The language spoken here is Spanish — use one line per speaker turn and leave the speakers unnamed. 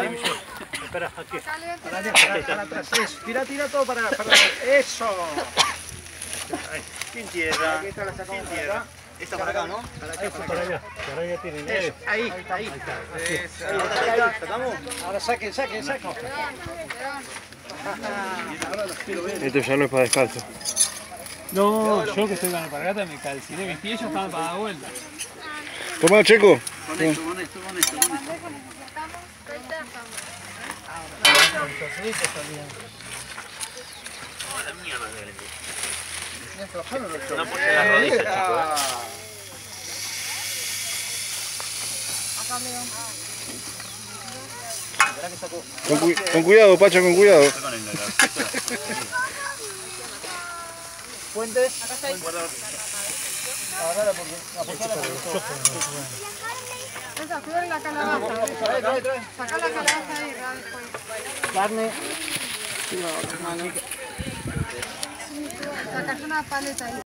Espera, aquí.
Para atrás. Eso. Tira todo para eso.
Ahí. Sin tierra.
Sin tierra.
Esta para acá, ¿no?
Para allá. Para allá tienen.
Eso. Ahí.
¿Sacamos?
Ahora saquen.
Esto ya no es para descalzo.
No, yo que estoy con alpargata me calciné mis pies, ya estaban para dar vuelta.
Toma, Checo.
Con esto.
No puse las rodillas, chicos.
Con cuidado, Pacha, con cuidado.
Puentes.
Acá está ahí.
Agarra apoyala
Esa, cuidado la calabaza. Sacá la calabaza ahí,
Carne.
Sacás una paleta ahí.